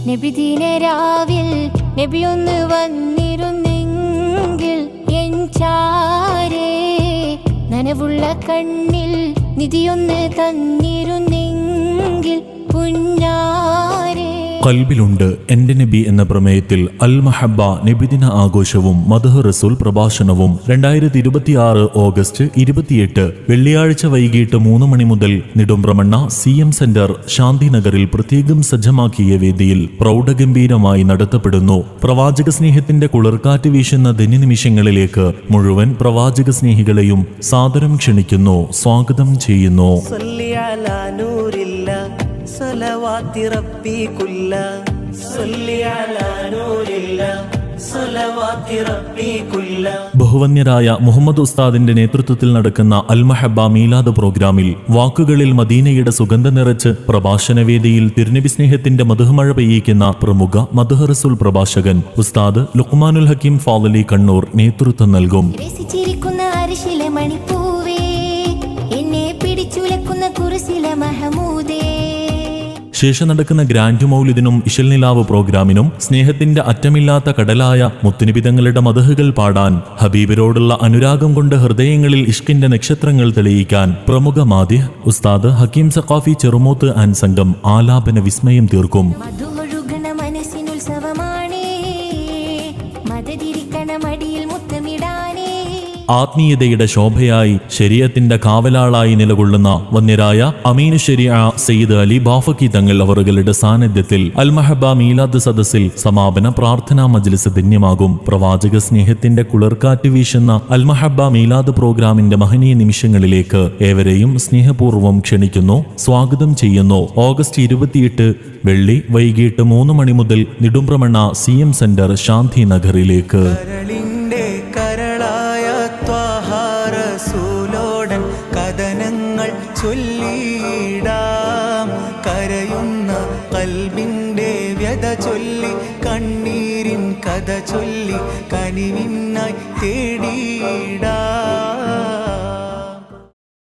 നബിദിനരാവിൽ നബിയൊന്ന് വന്നിരുന്നെങ്കിൽ എൻ ചാരേ നനവുള്ള കണ്ണിൽ നിധിയൊന്ന് തന്നിരുന്നെങ്കിൽ പുന്നാരേ. ഖൽബിലുണ്ട് എന്റെ നബി എന്ന പ്രമേയത്തിൽ അൽ മഹബ്ബ നബിദിന ആഘോഷവും മദ്ഹ് റസൂൽ പ്രഭാഷണവും 2026 ഓഗസ്റ്റ് 28 വെള്ളിയാഴ്ച വൈകിട്ട് 3 മണി മുതൽ നെടുമ്പ്രമണ്ണ CM സെന്റർ ശാന്തിനഗറിൽ പ്രത്യേകം സജ്ജമാക്കിയ വേദിയിൽ പ്രൗഢഗംഭീരമായി നടത്തപ്പെടുന്നു. പ്രവാചക സ്നേഹത്തിന്റെ കുളിർക്കാറ്റ് വീശുന്ന ധന്യനിമിഷങ്ങളിലേക്ക് മുഴുവൻ പ്രവാചക സ്നേഹികളെയും സാദരം ക്ഷണിക്കുന്നു, സ്വാഗതം ചെയ്യുന്നു. صلوات ربي كلها صل على نور الله صلوات ربي كلها. ബഹുവന്യരായ മുഹമ്മദ് ഉസ്താദിന്റെ നേതൃത്വത്തിൽ നടക്കുന്ന അൽ മഹബ്ബ മീലാദ് പ്രോഗ്രാമിൽ വാക്കുകളിൽ മദീനയുടെ സുഗന്ധം നിറച്ച് പ്രഭാഷണവേദിയിൽ തിരുനബി സ്നേഹത്തിന്റെ മധുമഴ പെയ്യിക്കുന്ന പ്രമുഖ മദ്ഹ് റസൂൽ പ്രഭാഷകൻ ഉസ്താദ് ലുഖ്മാനുൽ ഹക്കീം ഫാളലി കണ്ണൂർ നേതൃത്വം നൽകും. ശേഷം നടക്കുന്ന ഗ്രാൻഡ് മൗലിദിനും ഇശൽ നിലാവ് പ്രോഗ്രാമിനും സ്നേഹത്തിന്റെ അറ്റമില്ലാത്ത കടലായ മുത്തുനിബിതങ്ങളുടെ മദ്ഹുകൾ പാടാൻ, ഹബീബിനോടുള്ള അനുരാഗം കൊണ്ട് ഹൃദയങ്ങളിൽ ഇഷ്കിന്റെ നക്ഷത്രങ്ങൾ തെളിയിക്കാൻ പ്രമുഖ മാദിഹ് ഉസ്താദ് ഹക്കീം സഖാഫി ചെറുമൂത്ത് ആൻഡ് സംഘം ആലാപന വിസ്മയം തീർക്കും. ആത്മീയതയുടെ ശോഭയായി ശരീഅത്തിന്റെ കാവലാളായി നിലകൊള്ളുന്ന വന്യരായ അമീനു ശരീഅ സയ്യിദ് അലി ബാഫക്കി തങ്ങൾ അവറുകളുടെ സാന്നിധ്യത്തിൽ അൽ മഹബ്ബ മീലാദ് സദസ്സിൽ സമാപന പ്രാർത്ഥനാ മജ്ലിസ് ധന്യമാകും. പ്രവാചക സ്നേഹത്തിന്റെ കുളിർക്കാറ്റ് വീശുന്ന അൽ മഹബ്ബ മീലാദ് പ്രോഗ്രാമിന്റെ മഹനീയ നിമിഷങ്ങളിലേക്ക് ഏവരെയും സ്നേഹപൂർവ്വം ക്ഷണിക്കുന്നു, സ്വാഗതം ചെയ്യുന്നു. ഓഗസ്റ്റ് 28 വെള്ളി വൈകിട്ട് 3 മണി മുതൽ നെടുമ്പ്രമണ്ണ CM സെന്റർ ശാന്തി നഗറിലേക്ക്. കഥനങ്ങൾ ചൊല്ലിടാം, കരയുന്ന കൽബിൻ്റെ വ്യത ചൊല്ലി, കണ്ണീരിൻ കഥ ചൊല്ലി കനിവിനായി തേടിടാം.